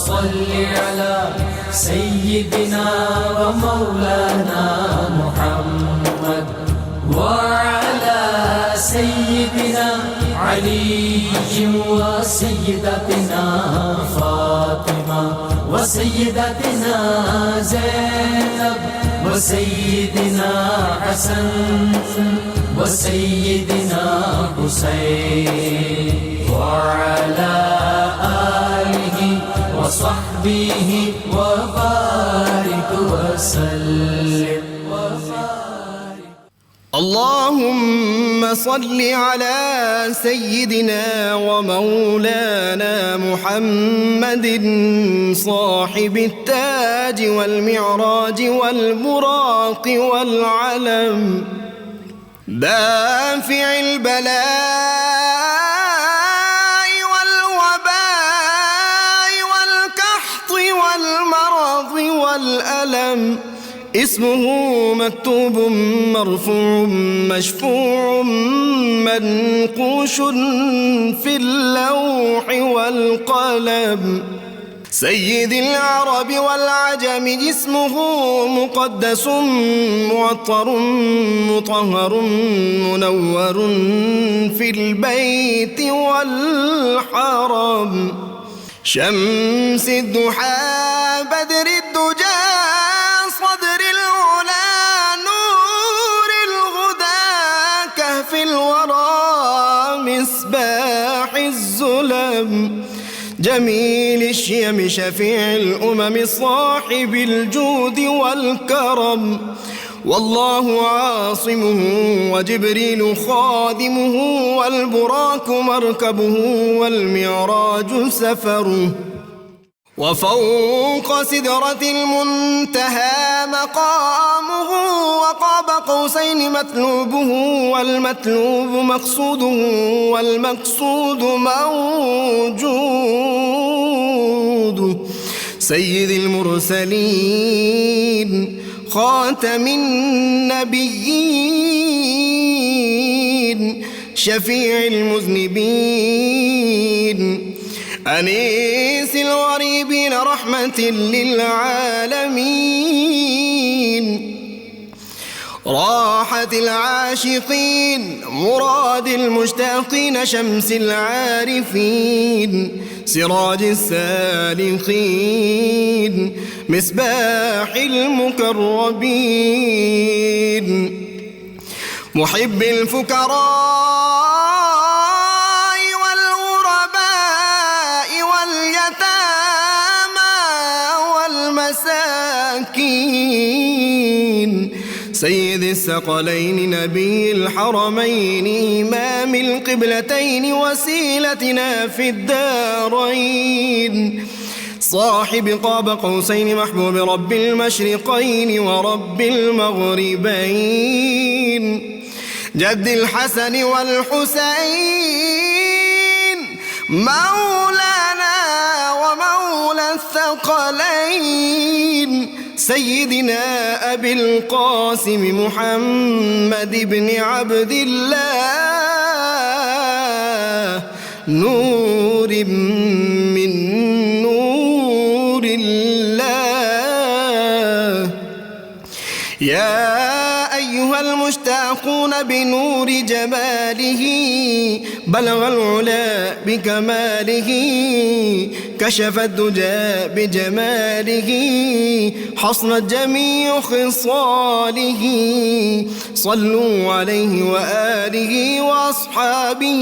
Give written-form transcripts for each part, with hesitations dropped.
صل على سيدنا ومولانا محمد وعلى سيدنا علي وسيدتنا فاطمة وسيدتنا زينب وسيدنا حسن وسيدنا حسين وعلى آله وصحبه وبارك وسلم. اللهم صل على سيدنا ومولانا محمد صاحب التاج والمعراج والبراق والعلم دافع البلاء والوباء والقحط والمرض والألم اسمه مكتوب مرفوع مشفوع منقوش في اللوح والقلم سيد العرب والعجم اسمه مقدس معطر مطهر منور في البيت والحرم شمس الضحى بدر الدجى صدر العلا نور الهدى كهف الورى مصباح الظلم جميل الشيم شفيع الأمم صاحب الجود والكرم والله عاصمه وجبريل خادمه والبراك مركبه والمعراج سفره وفوق سدرة المنتهى مقامه وقاب قوسين مطلوبه والمطلوب مقصوده والمقصود موجود سيد المرسلين خاتم النبيين شفيع المذنبين أنيس الغريبين رحمة للعالمين راحة العاشقين مراد المشتاقين شمس العارفين سراج السالكين مصباح المقربين محب الفقراء سيد الثقلين نبي الحرمين إمام القبلتين وسيلتنا في الدارين صاحب قاب قوسين محبوب رب المشرقين ورب المغربين جد الحسن والحسين مولانا ومولى الثقلين سيدنا أبي القاسم محمد بن عبد الله نور من نور الله يا أيها المشتاقون بنور جماله بلغ العلا بكماله كشف الدجى بجماله حصنت جميع خصاله صلوا عليه وآله وأصحابه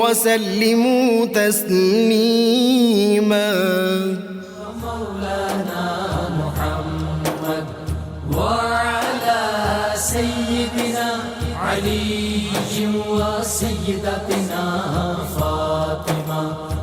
وسلموا تسليما. مولانا محمد وعلى سيدنا علي وسيدتنا فاطمة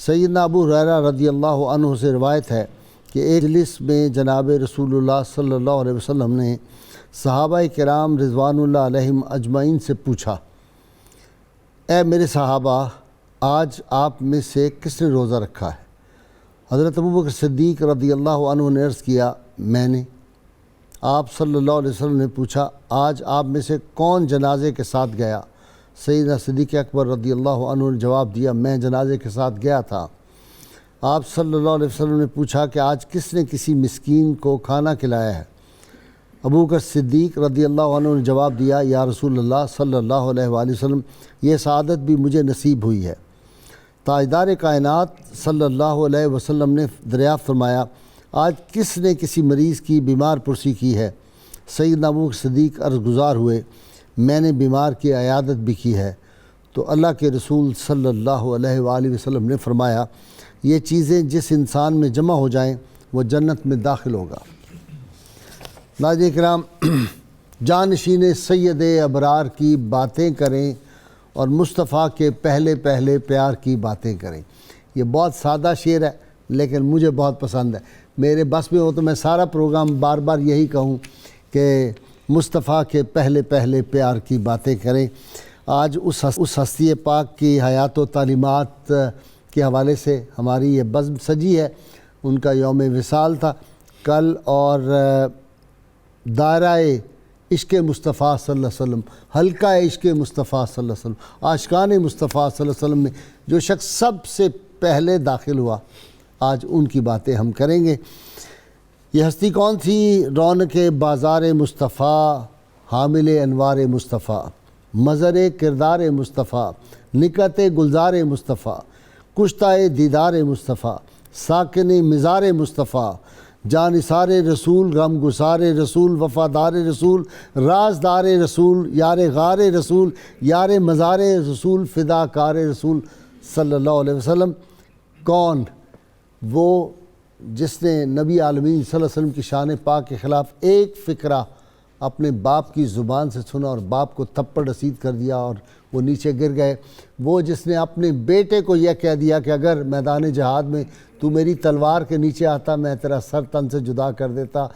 سیدنا ابو ہریرہ رضی اللہ عنہ سے روایت ہے کہ ایک مجلس میں جناب رسول اللہ صلی اللہ علیہ وسلم نے صحابہ کرام رضوان اللہ علیہم اجمعین سے پوچھا، اے میرے صحابہ، آج آپ میں سے کس نے روزہ رکھا ہے؟ حضرت ابوبکر صدیق رضی اللہ عنہ نے عرض کیا، میں نے۔ آپ صلی اللہ علیہ وسلم نے پوچھا، آج آپ میں سے کون جنازے کے ساتھ گیا؟ سیدنا صدیق اکبر رضی اللہ عنہ نے جواب دیا، میں جنازے کے ساتھ گیا تھا۔ آپ صلی اللہ علیہ وسلم نے پوچھا کہ آج کس نے کسی مسکین کو کھانا کھلایا ہے؟ ابوبکر صدیق رضی اللہ عنہ نے جواب دیا، یا رسول اللہ صلی اللہ علیہ وآلہ وسلم، یہ سعادت بھی مجھے نصیب ہوئی ہے۔ تاجدار کائنات صلی اللہ علیہ وسلم نے دریافت فرمایا، آج کس نے کسی مریض کی بیمار پرسی کی ہے؟ سیدنا ابوبکر صدیق عرض گزار ہوئے، میں نے بیمار کی عیادت بھی کی ہے۔ تو اللہ کے رسول صلی اللہ علیہ وآلہ وسلم نے فرمایا، یہ چیزیں جس انسان میں جمع ہو جائیں وہ جنت میں داخل ہوگا۔ ناظرین کرام، جانشین سید ابرار کی باتیں کریں اور مصطفیٰ کے پہلے پہلے پیار کی باتیں کریں۔ یہ بہت سادہ شعر ہے لیکن مجھے بہت پسند ہے۔ میرے بس میں ہو تو میں سارا پروگرام بار بار یہی کہوں کہ مصطفیٰ کے پہلے پہلے پیار کی باتیں کریں۔ آج اس ہستی پاک کی حیات و تعلیمات کے حوالے سے ہماری یہ بزم سجی ہے۔ ان کا یوم وصال تھا کل، اور دائرہ عشق مصطفیٰ صلی اللہ علیہ وسلم، حلقہ عشق مصطفیٰ صلی اللہ علیہ وسلم، عاشقان مصطفیٰ صلی اللہ علیہ وسلم میں جو شخص سب سے پہلے داخل ہوا، آج ان کی باتیں ہم کریں گے۔ یہ ہستی کون تھی؟ رونق بازار مصطفیٰ، حامل انوار مصطفیٰ، مظہر کردار مصطفیٰ، نکت گلزار مصطفیٰ، کشتہ دیدار مصطفیٰ، ساکن مزار مصطفیٰ، جانثار رسول، غم گسار رسول، وفادار رسول، رازدار رسول، یار غار رسول، یار مزار رسول، فداکار رسول صلی اللہ علیہ وسلم۔ کون؟ وہ جس نے نبی عالمین صلی اللہ علیہ وسلم کی شان پاک کے خلاف ایک فقرہ اپنے باپ کی زبان سے سنا اور باپ کو تھپڑ رسید کر دیا اور وہ نیچے گر گئے۔ وہ جس نے اپنے بیٹے کو یہ کہہ دیا کہ اگر میدان جہاد میں تو میری تلوار کے نیچے آتا میں تیرا سر تن سے جدا کر دیتا۔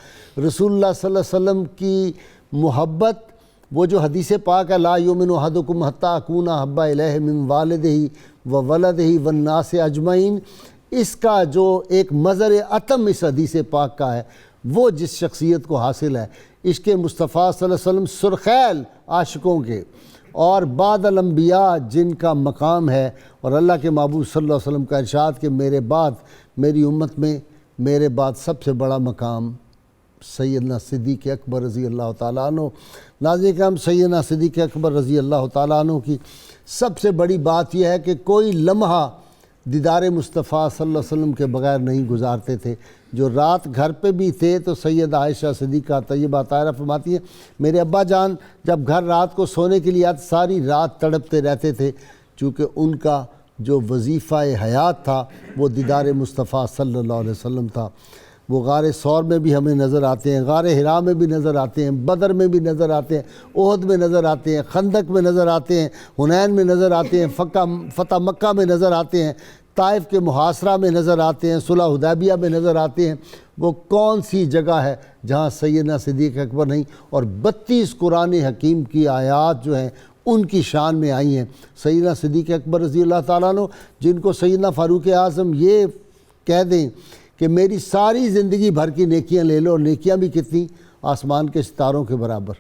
رسول اللہ صلی اللہ علیہ وسلم کی محبت، وہ جو حدیث پاک ہے، لا یؤمن احدکم حتی اکون احب الیہ من والدہ و ولدہ والناس اجمعین، اس کا جو ایک مظہر عتم اس حدیث پاک کا ہے، وہ جس شخصیت کو حاصل ہے، عشق مصطفیٰ صلی اللہ علیہ وسلم سرخیل عاشقوں کے اور بعد الانبیاء جن کا مقام ہے، اور اللہ کے محبوب صلی اللہ علیہ وسلم کا ارشاد کہ میرے بعد میری امت میں میرے بعد سب سے بڑا مقام سیدنا صدیق اکبر رضی اللہ تعالیٰ عنہ۔ ناظرین کرام، سیدنا صدیق اکبر رضی اللہ تعالیٰ عنہ کی سب سے بڑی بات یہ ہے کہ کوئی لمحہ دیدار مصطفیٰ صلی اللہ علیہ وسلم کے بغیر نہیں گزارتے تھے۔ جو رات گھر پہ بھی تھے تو سید عائشہ صدیقہ طیبہ طاہرہ فرماتی ہیں، میرے ابا جان جب گھر رات کو سونے کے لیے آتے ساری رات تڑپتے رہتے تھے، چونکہ ان کا جو وظیفہ حیات تھا وہ دیدار مصطفیٰ صلی اللہ علیہ وسلم تھا۔ وہ غار ثور میں بھی ہمیں نظر آتے ہیں، غار حرا میں بھی نظر آتے ہیں، بدر میں بھی نظر آتے ہیں، احد میں نظر آتے ہیں، خندق میں نظر آتے ہیں، حنین میں نظر آتے ہیں، فتح مکہ میں نظر آتے ہیں، طائف کے محاصرہ میں نظر آتے ہیں، صلح حدیبیہ میں نظر آتے ہیں۔ وہ کون سی جگہ ہے جہاں سیدنا صدیق اکبر نہیں؟ اور 32 قرآن حکیم کی آیات جو ہیں ان کی شان میں آئی ہیں۔ سیدنا صدیق اکبر رضی اللہ تعالیٰ عنہ، جن کو سیدنا فاروق اعظم یہ کہہ دیں کہ میری ساری زندگی بھر کی نیکیاں لے لو، اور نیکیاں بھی کتنی؟ آسمان کے ستاروں کے برابر۔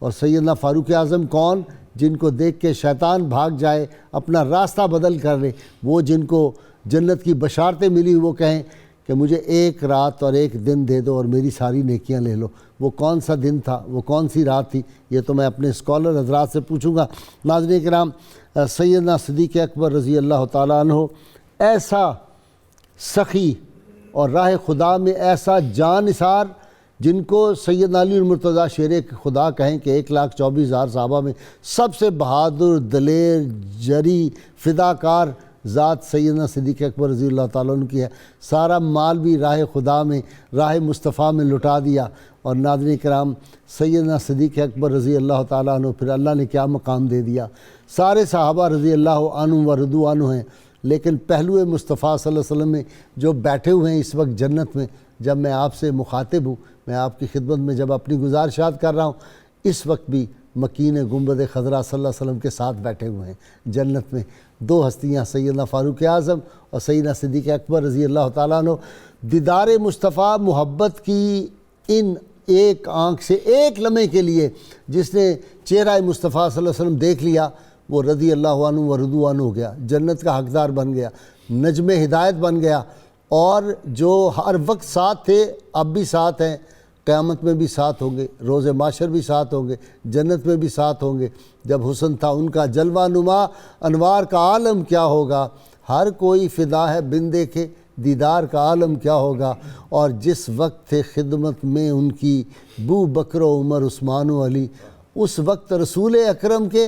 اور سیدنا فاروق اعظم کون؟ جن کو دیکھ کے شیطان بھاگ جائے، اپنا راستہ بدل کر لے، وہ جن کو جنت کی بشارتیں ملی، وہ کہیں کہ مجھے ایک رات اور ایک دن دے دو اور میری ساری نیکیاں لے لو۔ وہ کون سا دن تھا؟ وہ کون سی رات تھی؟ یہ تو میں اپنے اسکالر حضرات سے پوچھوں گا۔ ناظرین کرام، سیدنا صدیق اکبر رضی اللہ تعالیٰ عنہ ایسا سخی اور راہ خدا میں ایسا جان نثار، جن کو سیدنا علی المرتضیٰ شیر خدا کہیں کہ 1,24,000 صحابہ میں سب سے بہادر، دلیر، جری، فداکار ذات سیدنا صدیق اکبر رضی اللہ تعالیٰ عنہ کی ہے۔ سارا مال بھی راہ خدا میں، راہ مصطفیٰ میں لٹا دیا۔ اور ناظرین کرام، سیدنا صدیق اکبر رضی اللہ تعالیٰ عنہ پھر اللہ نے کیا مقام دے دیا۔ سارے صحابہ رضی اللہ عنہ و رضوا عنہ ہیں، لیکن پہلو مصطفیٰ صلی اللہ علیہ وسلم میں جو بیٹھے ہوئے ہیں اس وقت جنت میں، جب میں آپ سے مخاطب ہوں، میں آپ کی خدمت میں جب اپنی گزارشات کر رہا ہوں، اس وقت بھی مکین گنبد خضرا صلی اللہ علیہ وسلم کے ساتھ بیٹھے ہوئے ہیں جنت میں 2 ہستیاں، سیدنا فاروق اعظم اور سیدنا صدیق اکبر رضی اللہ تعالیٰ عنہ۔ دیدار مصطفیٰ محبت کی ان ایک آنکھ سے ایک لمحے کے لیے جس نے چہرہ مصطفیٰ صلی اللہ علیہ وسلم دیکھ لیا، وہ رضی اللہ عنہ و رضوا عنہ ہو گیا، جنت کا حقدار بن گیا، نجم ہدایت بن گیا، اور جو ہر وقت ساتھ تھے اب بھی ساتھ ہیں، قیامت میں بھی ساتھ ہوں گے، روز محشر بھی ساتھ ہوں گے، جنت میں بھی ساتھ ہوں گے۔ جب حسن تھا ان کا جلوہ نما، انوار کا عالم کیا ہوگا، ہر کوئی فدا ہے بن دیکھے، دیدار کا عالم کیا ہوگا۔ اور جس وقت تھے خدمت میں ان کی بو بکر و عمر عثمان و علی، اس وقت رسول اکرم کے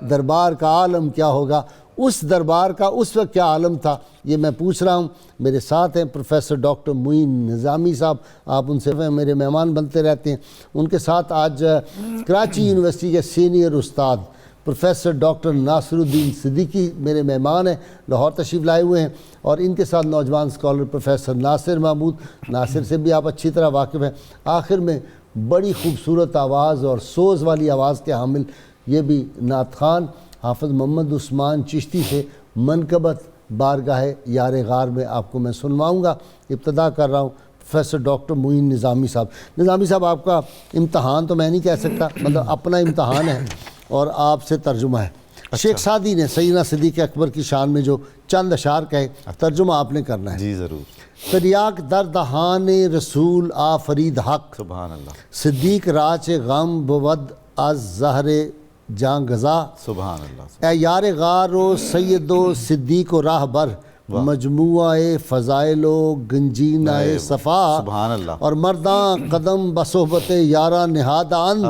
دربار کا عالم کیا ہوگا۔ اس دربار کا اس وقت کیا عالم تھا، یہ میں پوچھ رہا ہوں۔ میرے ساتھ ہیں پروفیسر ڈاکٹر معین نظامی صاحب، آپ ان سے میرے مہمان بنتے رہتے ہیں۔ ان کے ساتھ آج کراچی یونیورسٹی کے سینئر استاد پروفیسر ڈاکٹر ناصر الدین صدیقی میرے مہمان ہیں، لاہور تشریف لائے ہوئے ہیں، اور ان کے ساتھ نوجوان اسکالر پروفیسر ناصر محمود، ناصر سے بھی آپ اچھی طرح واقف ہیں۔ آخر میں بڑی خوبصورت آواز اور سوز والی آواز کے حامل یہ بھی نعت خوان حافظ محمد عثمان چشتی سے منقبت بارگاہ یار غار میں آپ کو میں سنواؤں گا۔ ابتدا کر رہا ہوں پروفیسر ڈاکٹر معین نظامی صاحب۔ نظامی صاحب، آپ کا امتحان تو میں نہیں کہہ سکتا، مطلب اپنا امتحان ہے اور آپ سے ترجمہ ہے۔ شیخ سعدی نے سیدنا صدیق اکبر کی شان میں جو چند اشعار کہے، ترجمہ آپ نے کرنا ہے۔ جی ضرور۔ تریاک در دہان رسول آفرید حق، سبحان اللہ، صدیق راچ غم بود از زہر جان گزا، سبحان اللہ۔ اے یار غار و سید و صدیق و راہ بر، مجموعہ فضائل و گنجینہ صفا، سبحان اللہ۔ اور مرداں قدم بصحبت یارہ نہاد اند،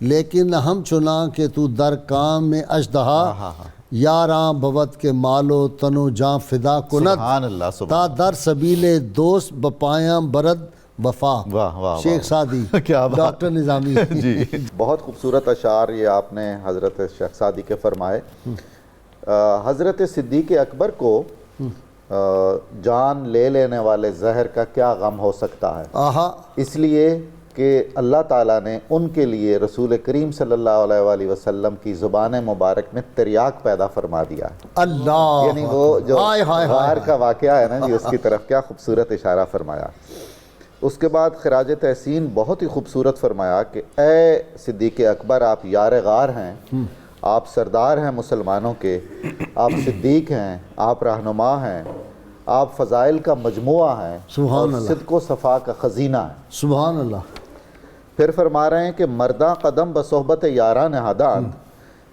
لیکن ہم چنا کہ تو در کام میں اژدہا، یاراں بود کے مالو تنو جاں فدا کند، سبحان اللہ، تا سبحان در سبیل دوست بپایاں برد وفا۔ واہ واہ، شیخ سعدی، کیا بات، ڈاکٹر نظامی جی بہت خوبصورت اشعار یہ آپ نے حضرت شیخ سعدی کے فرمائے۔ حضرت صدیق اکبر کو جان لے لینے والے زہر کا کیا غم ہو سکتا ہے، آہا، اس لیے کہ اللہ تعالیٰ نے ان کے لیے رسول کریم صلی اللہ علیہ وآلہ وسلم کی زبان مبارک میں تریاک پیدا فرما دیا ہے۔ اللہ، یعنی وہ جو ہائے ہائے غار کا واقعہ ہے نا جی، اس کی طرف کیا خوبصورت اشارہ فرمایا۔ اس کے بعد خراج تحسین بہت ہی خوبصورت فرمایا کہ اے صدیق اکبر، آپ یار غار ہیں، آپ سردار ہیں مسلمانوں کے، آپ صدیق ہیں، آپ رہنما ہیں، آپ فضائل کا مجموعہ ہیں، سبحان اور اللہ، صدق و صفا کا خزینہ ہے۔ سبحان اللہ۔ پھر فرما رہے ہیں کہ مرداں قدم بصحبت یاراں نہاداں،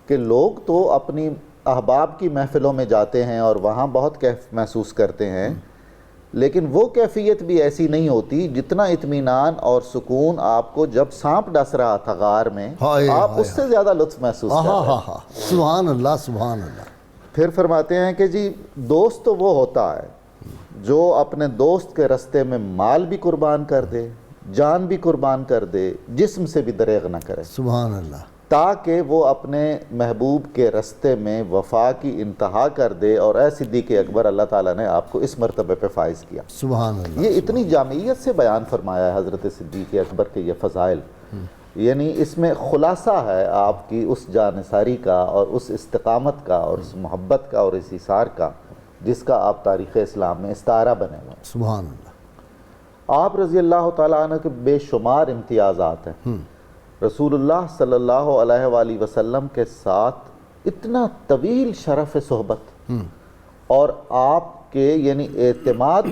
کہ لوگ تو اپنی احباب کی محفلوں میں جاتے ہیں اور وہاں بہت کیف محسوس کرتے ہیں، لیکن وہ کیفیت بھی ایسی نہیں ہوتی جتنا اطمینان اور سکون آپ کو جب سانپ ڈس رہا تھا غار میں، آپ اس سے زیادہ لطف محسوس کر رہے ہیں۔ سبحان اللہ، سبحان اللہ۔ پھر فرماتے ہیں کہ جی دوست تو وہ ہوتا ہے جو اپنے دوست کے رستے میں مال بھی قربان کر دے، جان بھی قربان کر دے، جسم سے بھی دریغ نہ کرے، سبحان اللہ، تاکہ وہ اپنے محبوب کے رستے میں وفا کی انتہا کر دے۔ اور اے صدیق اکبر، اللہ تعالیٰ نے آپ کو اس مرتبے پہ فائز کیا۔ سبحان اللہ۔ یہ اتنی جامعیت سے بیان فرمایا ہے حضرت صدیق اکبر کے یہ فضائل، یعنی اس میں خلاصہ ہے آپ کی اس جانثاری کا اور اس استقامت کا اور اس محبت کا اور اس اثار کا جس کا آپ تاریخ اسلام میں استعارہ بنے ہوئے ہیں۔ سبحان اللہ۔ آپ رضی اللہ تعالیٰ عنہ کے بے شمار امتیازات ہیں۔ رسول اللہ صلی اللہ علیہ وآلہ وسلم کے ساتھ اتنا طویل شرف صحبت، اور آپ کے یعنی اعتماد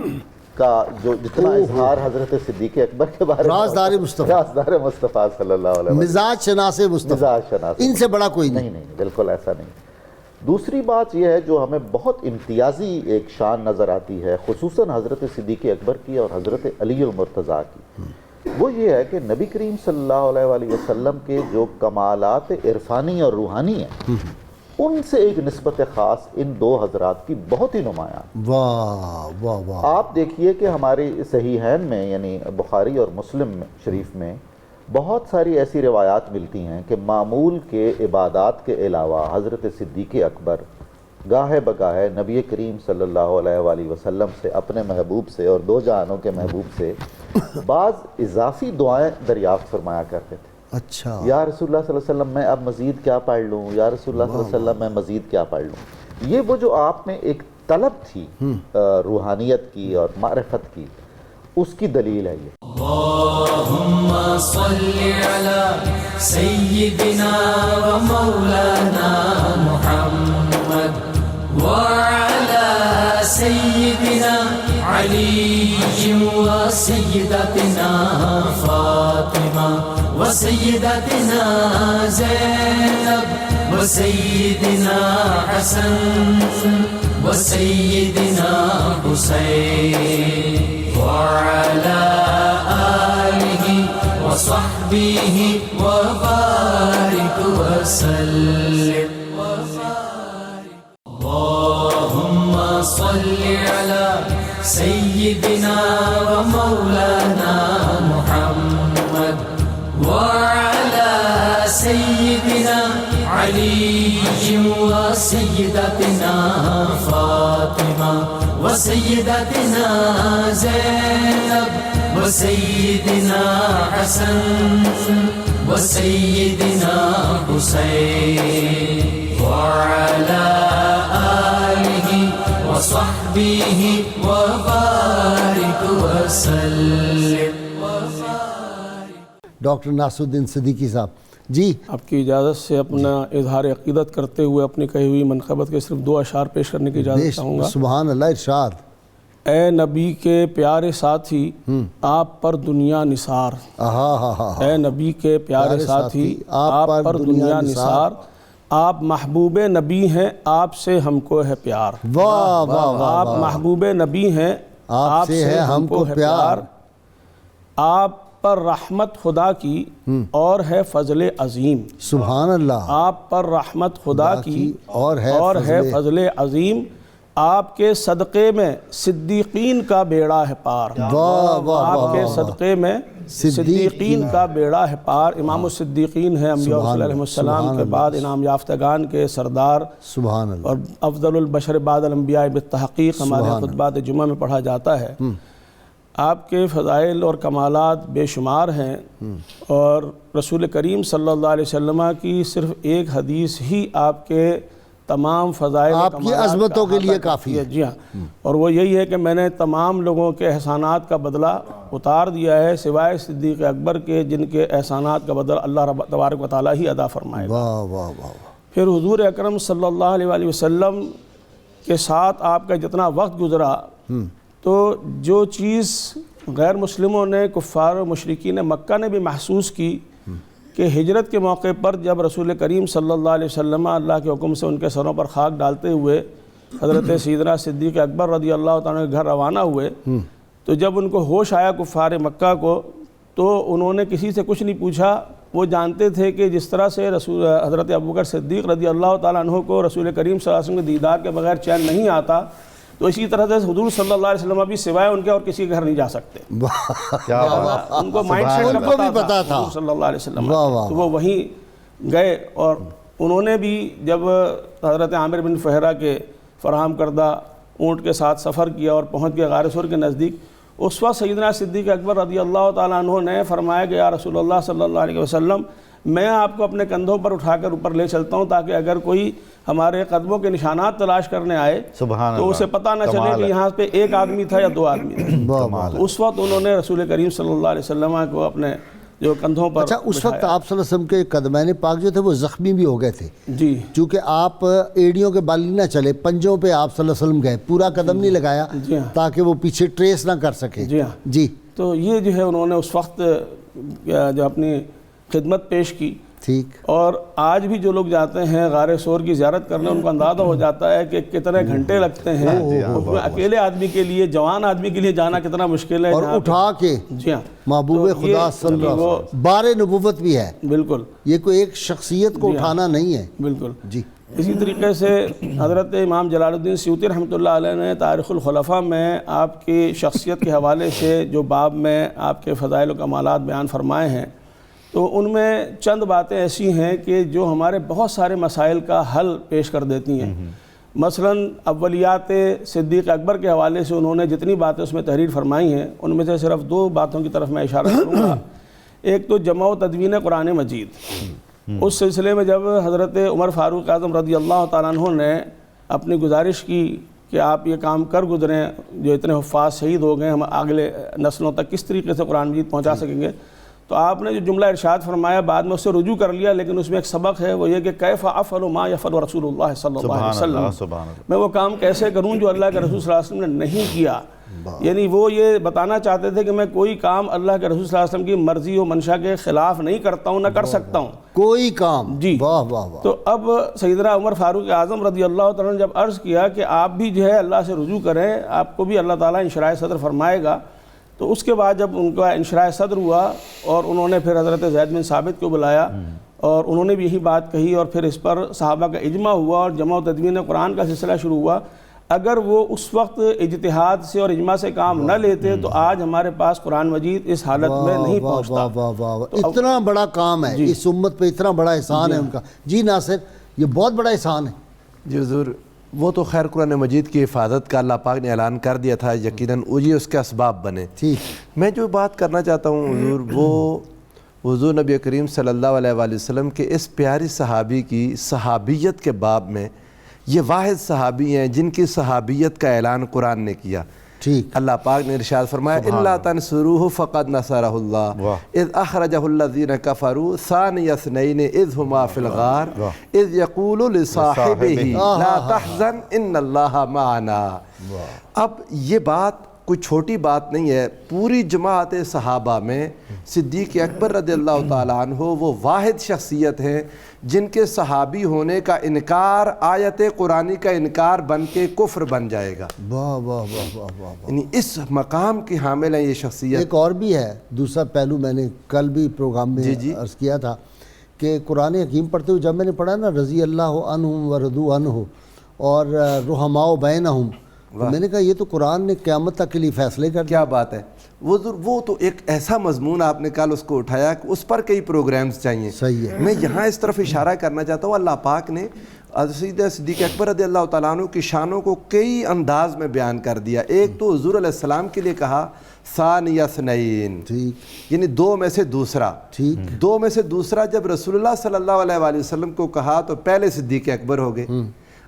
کا جو جتنا اظہار حضرت صدیق اکبر کے بارے میں، رازدار مصطفیٰ، رازدار مصطفیٰ صلی اللہ علیہ وسلم، مزاج شناس مصطفیٰ، مزاج شناس، ان سے بڑا کوئی نہیں۔ نہیں، بالکل ایسا نہیں۔ دوسری بات یہ ہے جو ہمیں بہت امتیازی ایک شان نظر آتی ہے، خصوصاً حضرت صدیق اکبر کی اور حضرت علی المرتضیٰ کی، وہ یہ ہے کہ نبی کریم صلی اللہ علیہ وآلہ وسلم کے جو کمالات عرفانی اور روحانی ہیں، ان سے ایک نسبت خاص ان دو حضرات کی بہت ہی نمایاں۔ واہ واہ واہ۔ آپ دیکھیے کہ ہماری صحیحین میں یعنی بخاری اور مسلم شریف میں بہت ساری ایسی روایات ملتی ہیں کہ معمول کے عبادات کے علاوہ حضرت صدیق اکبر گاہے بگاہے نبی کریم صلی اللہ علیہ وآلہ وسلم سے، اپنے محبوب سے اور دو جہانوں کے محبوب سے بعض اضافی دعائیں دریافت فرمایا کرتے تھے۔ اچھا، یا رسول اللہ صلی اللہ علیہ وسلم میں اب مزید کیا پڑھ لوں، یا رسول اللہ صلی اللہ علیہ وسلم میں مزید کیا پڑھ لوں۔ یہ وہ جو آپ میں ایک طلب تھی روحانیت کی اور معرفت کی، اس کی دلیل ہے یہ۔ اللهم صل على سيدنا ومولانا محمد وعلى سيدنا علي وسيدتنا فاطمة وسيدتنا زينب وسيدنا حسن وسيدنا حسين وعلى آله وصحبه وبارك وسلم۔ اللهم صل على سيدنا ومولانا محمد وعلى سيدنا علي وسيدتنا فاطمة وسيدتنا زينب وسيدنا حسن وسيدنا حسين وعلى آله وصحبه وبارك وسلم۔ ڈاکٹر ناصر الدین صدیقی صاحب جی، آپ کی اجازت سے اپنا اظہار عقیدت کرتے ہوئے اپنی کہی ہوئی منقبت کے صرف 2 اشعار پیش کرنے کی اجازت چاہوں گا۔ سبحان اللہ، ارشاد۔ اے نبی کے پیارے ساتھی آپ پر دنیا نثار، اے نبی کے پیارے ساتھی آپ پر دنیا نثار، آپ محبوب نبی ہیں آپ سے ہم کو ہے پیار۔ واہ واہ واہ، آپ محبوب نبی ہیں آپ سے ہے ہم کو پیار، آپ پر رحمت خدا کی اور ہے فضل عظیم۔ سبحان اللہ، آپ پر رحمت خدا کی اور ہے فضل عظیم، آپ کے صدقے میں صدیقین کا بیڑا ہے پار۔ آپ کے صدقے میں صدیقین کا بیڑا ہے پار۔ امام الصدیقین ہیں انبیاء علیہ السلام کے بعد انعام یافتگان کے سردار، سبحان اللہ، اور افضل البشر بعد الانبیاء بالتحقیق ہمارے خطبات جمعہ میں پڑھا جاتا ہے۔ آپ کے فضائل اور کمالات بے شمار ہیں، اور رسول کریم صلی اللہ علیہ وسلم کی صرف ایک حدیث ہی آپ کے تمام فضائل آپ کی عظمتوں کے لیے کافی ہے۔ جی ہاں، اور وہ یہی ہے کہ میں نے تمام لوگوں کے احسانات کا بدلہ اتار دیا ہے سوائے صدیق اکبر کے، جن کے احسانات کا بدلہ اللہ رب تبارک و تعالیٰ ہی ادا فرمائے گا۔ واہ واہ واہ۔ پھر حضور اکرم صلی اللہ علیہ وآلہ وسلم کے ساتھ آپ کا جتنا وقت گزرا، تو جو چیز غیر مسلموں نے، کفار و مشرکین مکہ نے بھی محسوس کی کہ ہجرت کے موقع پر جب رسول کریم صلی اللہ علیہ وسلم اللہ کے حکم سے ان کے سروں پر خاک ڈالتے ہوئے حضرت سیدنا صدیق اکبر رضی اللہ تعالیٰ کے گھر روانہ ہوئے، تو جب ان کو ہوش آیا کفار مکہ کو، تو انہوں نے کسی سے کچھ نہیں پوچھا۔ وہ جانتے تھے کہ جس طرح سے حضرت ابوبکر صدیق رضی اللہ تعالیٰ عنہ کو رسول کریم صلی اللہ علیہ وسلم کے دیدار کے بغیر چین نہیں آتا، تو اسی طرح سے حضور صلی اللہ علیہ وسلم بھی سوائے ان کے اور کسی کے گھر نہیں جا سکتے۔ ان کو مائنڈ سیٹ کا پتہ تھا حضور صلی اللہ علیہ وسلم، تو وہ وہیں گئے، اور انہوں نے بھی جب حضرت عامر بن فہرہ کے فراہم کردہ اونٹ کے ساتھ سفر کیا اور پہنچ گئے غار ثور کے نزدیک، اس وقت سیدنا صدیق اکبر رضی اللہ تعالیٰ عنہ نے فرمایا کہ یا رسول اللہ صلی اللہ علیہ وسلم، میں آپ کو اپنے کندھوں پر اٹھا کر اوپر لے چلتا ہوں، تاکہ اگر کوئی ہمارے قدموں کے نشانات تلاش کرنے آئے تو اسے پتہ نہ چلے کہ یہاں پہ ایک آدمی تھا یا 2 آدمی تھے۔ اس وقت انہوں نے رسول کریم صلی اللہ علیہ وسلم کو اپنے جو کندھوں پر اچھا، اس وقت آپ صلی اللہ علیہ وسلم کے قدمین پاک جو تھے وہ زخمی بھی ہو گئے تھے، جی، چونکہ آپ ایڑیوں کے بال نہ چلے، پنجوں پہ آپ صلی اللہ علیہ وسلم گئے، پورا قدم نہیں لگایا تاکہ وہ پیچھے ٹریس نہ کر سکے۔ جی ہاں جی، تو یہ جو ہے انہوں نے اس وقت جو اپنی خدمت پیش کی۔ ٹھیک، اور آج بھی جو لوگ جاتے ہیں غار ثور کی زیارت کرنے، ان کو اندازہ ہو جاتا ہے کہ کتنے گھنٹے لگتے ہیں، اکیلے آدمی کے لیے، جوان آدمی کے لیے جانا کتنا مشکل ہے، اور اٹھا کے جی ہاں محبوب خدا صلی اللہ علیہ وسلم، بار نبوت بھی ہے، بالکل، یہ کوئی ایک شخصیت کو اٹھانا نہیں ہے۔ بالکل جی، اسی طریقے سے حضرت امام جلال الدین سیوطی رحمۃ اللہ علیہ نے تاریخ الخلفاء میں آپ کی شخصیت کے حوالے سے جو باب میں آپ کے فضائل و کمالات بیان فرمائے ہیں، تو ان میں چند باتیں ایسی ہیں کہ جو ہمارے بہت سارے مسائل کا حل پیش کر دیتی ہیں۔ مثلاً اولیات صدیق اکبر کے حوالے سے انہوں نے جتنی باتیں اس میں تحریر فرمائی ہیں ان میں سے صرف 2 باتوں کی طرف میں اشارہ کروں گا. ایک تو جمع و تدوین قرآن مجید. اس سلسلے میں جب حضرت عمر فاروق اعظم رضی اللہ تعالیٰ عنہ نے اپنی گزارش کی کہ آپ یہ کام کر گزریں، جو اتنے حفاظ شہید ہو گئے ہم اگلے نسلوں تک کس طریقے سے قرآن مجید پہنچا سکیں گے، تو آپ نے جو جملہ ارشاد فرمایا بعد میں اس سے رجوع کر لیا، لیکن اس میں ایک سبق ہے، وہ یہ کہ کیف افعل ما یفعل رسول اللہ صلی اللہ علیہ وسلم، میں وہ کام کیسے کروں جو اللہ کے رسول صلی اللہ علیہ وسلم نے نہیں کیا. یعنی وہ یہ بتانا چاہتے تھے کہ میں کوئی کام اللہ کے رسول صلی اللہ علیہ وسلم کی مرضی و منشا کے خلاف نہیں کرتا ہوں، نہ کر سکتا ہوں کوئی کام. جی واہ واہ واہ. تو اب سیدنا عمر فاروق اعظم رضی اللہ تعالیٰ نے جب عرض کیا کہ آپ بھی جو ہے اللہ سے رجوع کریں، آپ کو بھی اللہ تعالیٰ انشراح صدر فرمائے گا، تو اس کے بعد جب ان کا انشراح صدر ہوا اور انہوں نے پھر حضرت زید بن ثابت کو بلایا اور انہوں نے بھی یہی بات کہی، اور پھر اس پر صحابہ کا اجماع ہوا اور جمع و تدوین قرآن کا سلسلہ شروع ہوا. اگر وہ اس وقت اجتہاد سے اور اجماع سے کام نہ لیتے تو آج ہمارے پاس قرآن مجید اس حالت میں نہیں پہنچتا. اتنا بڑا کام ہے اس امت پہ، اتنا بڑا احسان ہے ان کا. جی ناصر، یہ بہت بڑا احسان ہے. جی حضور، وہ تو خیر قرآن مجید کی حفاظت کا اللہ پاک نے اعلان کر دیا تھا، یقیناً یہ اس کے اسباب بنے. میں جو بات کرنا چاہتا ہوں حضور، وہ حضور نبی کریم صلی اللہ علیہ وآلہ وسلم کے اس پیاری صحابی کی صحابیت کے باب میں یہ واحد صحابی ہیں جن کی صحابیت کا اعلان قرآن نے کیا. اللہ پاک نے ارشاد فرمایا الا تنصروه فقد نصرہ اللہ اذ اخرجہ الذین کفروا ثانی اثنین اذ ہما فی الغار اذ یقول لصاحبہ لا تحزن ان اللہ معنا. اب یہ بات کوئی چھوٹی بات نہیں ہے. پوری جماعت صحابہ میں صدیق اکبر رضی اللہ تعالیٰ عنہ وہ واحد شخصیت ہیں جن کے صحابی ہونے کا انکار آیت قرآنی کا انکار بن کے کفر بن جائے گا. واہ واہ واہ واہ واہ. یعنی اس مقام کی حامل ہے یہ شخصیت. ایک اور بھی ہے دوسرا پہلو، میں نے کل بھی پروگرام میں عرض کیا تھا کہ قرآن حکیم پڑھتے ہوئے جب میں نے پڑھا نا رضی اللہ عنہم ورضوا عنہ اور رحماء بینہم، میں نے کہا یہ تو قرآن نے قیامت تک کے لیے فیصلے کر. کیا بات ہے. وہ تو ایک ایسا مضمون آپ نے کل اس کو اٹھایا کہ اس پر کئی پروگرامز چاہیے. صحیح ہے. میں یہاں اس طرف اشارہ کرنا چاہتا ہوں، اللہ پاک نے سیدہ صدیق اکبر رضی اللہ تعالیٰ عنہ کی شانوں کو کئی انداز میں بیان کر دیا. ایک تو حضور علیہ السلام کے لیے کہا ثانی اثنین، یعنی 2 میں سے دوسرا. 2 میں سے دوسرا جب رسول اللہ صلی اللہ علیہ وآلہ وسلم کو کہا تو پہلے صدیق اکبر ہو گئے.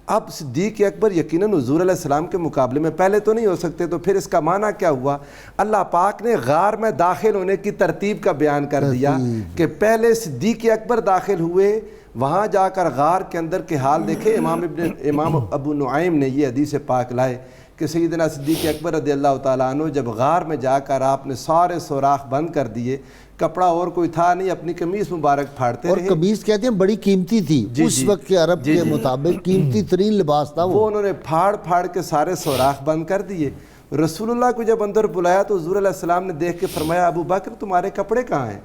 اب صدیق اکبر یقیناً حضور علیہ السلام کے مقابلے میں پہلے تو نہیں ہو سکتے، تو پھر اس کا معنی کیا ہوا؟ اللہ پاک نے غار میں داخل ہونے کی ترتیب کا بیان کر دیا کہ پہلے صدیق اکبر داخل ہوئے، وہاں جا کر غار کے اندر کے حال دیکھے. امام ابو نعیم نے یہ حدیث پاک لائے کہ سیدنا صدیق اکبر رضی اللہ تعالیٰ عنہ جب غار میں جا کر آپ نے سارے سوراخ بند کر دیے، کپڑا اور کوئی تھا نہیں، اپنی قمیص مبارک پھاڑتے رہے. اور قمیص کہتے ہیں بڑی قیمتی تھی اس وقت کے عرب کے مطابق، قیمتی ترین لباس تھا وہ انہوں نے پھاڑ کے سارے سوراخ بند کر دیے. رسول اللہ کو جب اندر بلایا تو حضور علیہ السلام نے دیکھ کے فرمایا ابو بکر تمہارے کپڑے کہاں ہیں؟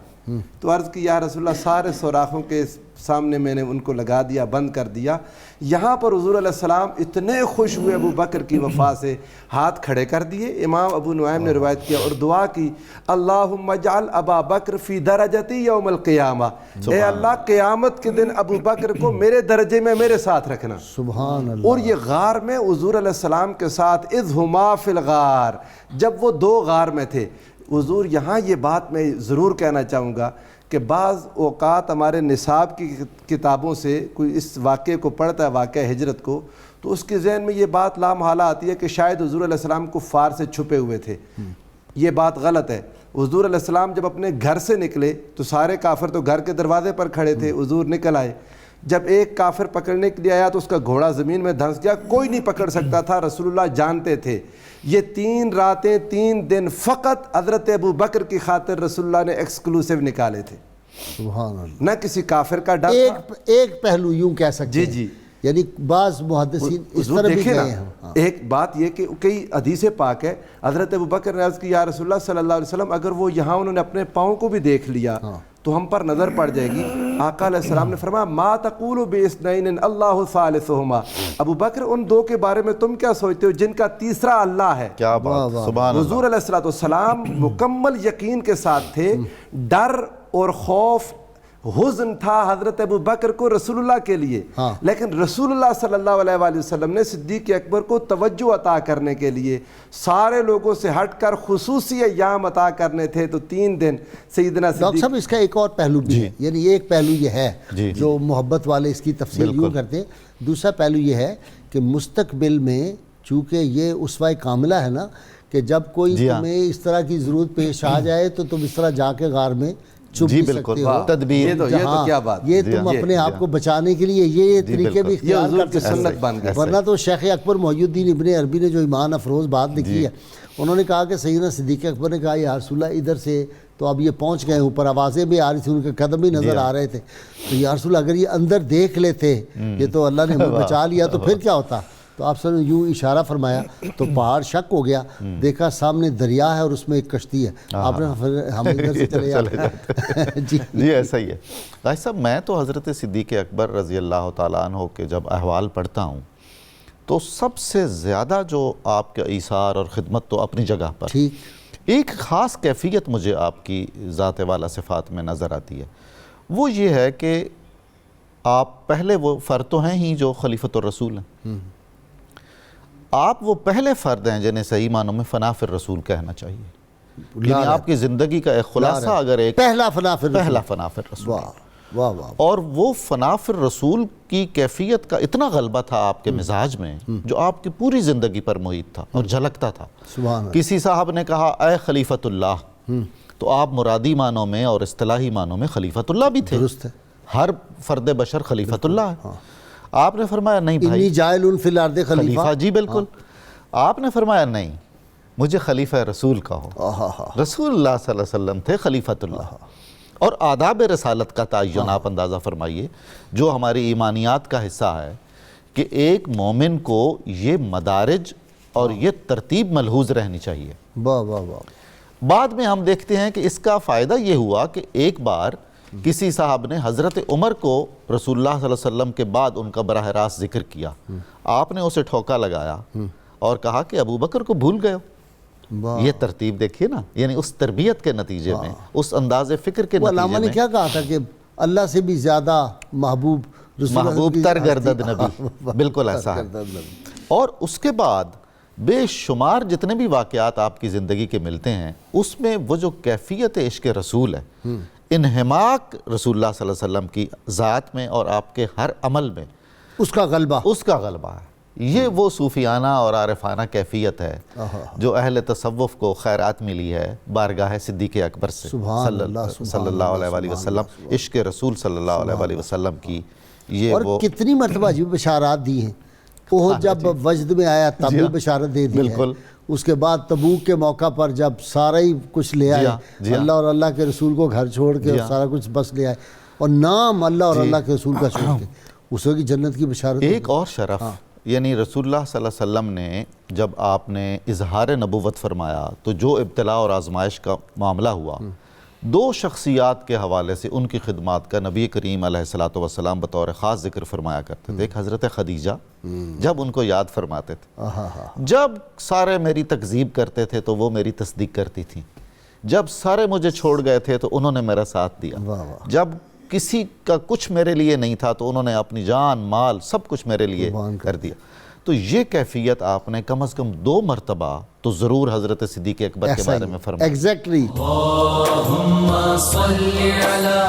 تو عرض کی یا رسول اللہ سارے سوراخوں کے سامنے میں نے ان کو لگا دیا، بند کر دیا. یہاں پر حضور علیہ السلام اتنے خوش ہوئے ابو بکر کی وفا سے، ہاتھ کھڑے کر دیے. امام ابو نعیم نے روایت کیا اور دعا کی اللہم اجعل ابا بکر فی درجتی یوم القیامہ، اے اللہ قیامت کے دن ابو بکر کو میرے درجے میں میرے ساتھ رکھنا. سبحان اللہ. اور یہ غار میں حضور علیہ السلام کے ساتھ اذ ہما فی الغار، جب وہ 2 غار میں تھے. حضور یہاں یہ بات میں ضرور کہنا چاہوں گا کہ بعض اوقات ہمارے نصاب کی کتابوں سے کوئی اس واقعے کو پڑھتا ہے، واقعہ ہجرت کو، تو اس کے ذہن میں یہ بات لامحالہ آتی ہے کہ شاید حضور علیہ السلام کفار سے چھپے ہوئے تھے. یہ بات غلط ہے. حضور علیہ السلام جب اپنے گھر سے نکلے تو سارے کافر تو گھر کے دروازے پر کھڑے تھے. حضور نکل آئے، جب ایک کافر پکڑنے کے لیے آیا تو اس کا گھوڑا زمین میں دھنس گیا، کوئی نہیں پکڑ سکتا تھا. رسول اللہ جانتے تھے یہ 3 راتیں 3 دن فقط حضرت ابو بکر کی خاطر رسول اللہ نے ایکسکلوسیو نکالے تھے. سبحان اللہ. نہ کسی کافر کا ڈر. ایک پہلو یوں کہہ سکتے ہیں، یعنی بعض محدثین اس طرح بھی گئے ہیں. ایک بات یہ کہ کئی حدیث پاک ہے، حضرت ابو بکر نے عرض کی یا رسول اللہ صلی اللہ علیہ وسلم اگر وہ یہاں انہوں نے اپنے پاؤں کو بھی دیکھ لیا تو ہم پر نظر پڑ جائے گی. آقا علیہ السلام نے فرمایا ما تقول باثنین اللہ ثالثہما، ابو بکر ان 2 کے بارے میں تم کیا سوچتے ہو جن کا تیسرا اللہ ہے؟ کیا بات. سبحان اللہ. حضور علیہ السلام مکمل یقین کے ساتھ تھے. ڈر اور خوف حزن تھا حضرت ابو بکر کو رسول اللہ کے لیے، لیکن رسول اللہ صلی اللہ علیہ وآلہ وسلم نے صدیق اکبر کو توجہ عطا کرنے کے لیے سارے لوگوں سے ہٹ کر خصوصی ایام عطا کرنے تھے، تو 3 دن سیدنا ڈاکٹر صاحب اس کا ایک اور پہلو بھی ہے، یعنی ایک پہلو یہ ہے جو محبت والے اس کی تفصیل یوں کرتے ہیں، دوسرا پہلو یہ ہے کہ مستقبل میں چونکہ یہ اسوہ کاملہ ہے نا کہ جب کوئی تمہیں اس طرح کی ضرورت پیش آ جائے تو تم اس طرح جا کے غار میں چھپ بھی سکتے ہو، تدبیر، یہ تو کیا بات، یہ تم اپنے آپ کو بچانے کے لیے یہ طریقے بھی اختیار کرتے ہیں، ورنہ تو شیخ اکبر محی الدین ابن عربی نے جو ایمان افروز بات لکھی ہے، انہوں نے کہا کہ سیدنا صدیق اکبر نے کہا یا رسول اللہ ادھر سے تو اب یہ پہنچ گئے اوپر، آوازیں بھی آ رہی تھی، ان کے قدم بھی نظر آ رہے تھے، تو یا رسول اللہ اگر یہ اندر دیکھ لیتے یہ تو اللہ نے ہمیں بچا لیا تو پھر کیا ہوتا؟ تو آپ نے یوں اشارہ فرمایا تو پہاڑ شک ہو گیا، دیکھا سامنے دریا ہے اور اس میں ایک کشتی ہے، آپ نے ہم ادھر سے چلے جاتے جی ایسا ہی ہے۔ بھائی صاحب میں تو حضرت صدیق اکبر رضی اللہ تعالیٰ عنہ کے جب احوال پڑھتا ہوں تو سب سے زیادہ جو آپ کا ایثار اور خدمت تو اپنی جگہ پر، ایک خاص کیفیت مجھے آپ کی ذات والا صفات میں نظر آتی ہے، وہ یہ ہے کہ آپ پہلے وہ فرد تو ہیں ہی جو خلیفۃ الرسول ہیں، آپ وہ پہلے فرد ہیں جنہیں صحیح معنوں میں فنا فی الرسول کہنا چاہیے، یعنی آپ کی زندگی کا ایک خلاصہ اگر ایک پہلا فنا فی الرسول، اور وہ فنا فی الرسول کی کیفیت کا اتنا غلبہ تھا آپ کے مزاج میں جو آپ کی پوری زندگی پر محیط تھا اور جھلکتا تھا۔ کسی صاحب نے کہا اے خلیفۃ اللہ، تو آپ مرادی معنوں میں اور اصطلاحی معنوں میں خلیفۃ اللہ بھی تھے، ہر فرد بشر خلیفۃ اللہ ہے۔ آپ نے فرمایا نہیں بھائی، انی جاعل فی الارض خلیفہ، جی بالکل، آپ نے فرمایا نہیں، مجھے خلیفہ رسول کہو، رسول اللہ صلی اللہ علیہ وسلم تھے خلیفۃ اللہ، اور آداب رسالت کا تعین آپ اندازہ فرمائیے جو ہماری ایمانیات کا حصہ ہے کہ ایک مومن کو یہ مدارج اور یہ ترتیب ملحوظ رہنی چاہیے۔ بعد میں ہم دیکھتے ہیں کہ اس کا فائدہ یہ ہوا کہ ایک بار کسی صاحب نے حضرت عمر کو رسول اللہ صلی اللہ علیہ وسلم کے بعد ان کا براہ راست ذکر کیا، آپ نے اسے ٹھوکا لگایا اور کہا کہ ابو بکر کو بھول گئے ہو۔ یہ ترتیب دیکھیے نا، یعنی اس تربیت کے نتیجے میں، اس انداز فکر کے نتیجے میں، علامہ نے کیا کہا تھا کہ اللہ سے بھی زیادہ محبوب تر گردد نبی، بالکل ایسا ہے۔ اور اس کے بعد بے شمار جتنے بھی واقعات آپ کی زندگی کے ملتے ہیں، اس میں وہ جو کیفیت عشق رسول ہے، انہماک رسول اللہ صلی اللہ علیہ وسلم کی ذات میں اور آپ کے ہر عمل میں اس کا غلبہ ہے، یہ وہ صوفیانہ اور عارفانہ کیفیت ہے جو اہل تصوف کو خیرات ملی ہے بارگاہ صدیق اکبر سے صلی اللہ علیہ وآلہ وسلم، عشق رسول صلی اللہ علیہ وآلہ وسلم کی۔ یہ اور کتنی مرتبہ جی بشارات دی ہیں، وہ جب وجد میں آیا تب بھی بشارت دے دی ہے، اس کے بعد تبوک کے موقع پر جب سارا ہی کچھ لے آئے، اللہ اور اللہ کے رسول کو گھر چھوڑ کے سارا کچھ بس لے آئے، اور نام اللہ اور اللہ کے رسول کا چھوڑ کے اس کی جنت کی بشارت۔ ایک اور شرف، یعنی رسول اللہ صلی اللہ علیہ وسلم نے جب آپ نے اظہار نبوت فرمایا تو جو ابتلاء اور آزمائش کا معاملہ ہوا، 2 شخصیات کے حوالے سے ان کی خدمات کا نبی کریم علیہ السلام بطور خاص ذکر فرمایا کرتے تھے۔ ایک حضرت خدیجہ، جب ان کو یاد فرماتے تھے، جب سارے میری تکذیب کرتے تھے تو وہ میری تصدیق کرتی تھیں، جب سارے مجھے چھوڑ گئے تھے تو انہوں نے میرا ساتھ دیا، جب کسی کا کچھ میرے لیے نہیں تھا تو انہوں نے اپنی جان مال سب کچھ میرے لیے کر دیا۔ تو یہ کیفیت آپ نے کم از کم 2 مرتبہ تو ضرور حضرت صدیق اکبر کے بارے میں فرمایا۔ ایگزیکٹلی۔ اللہم صلی علی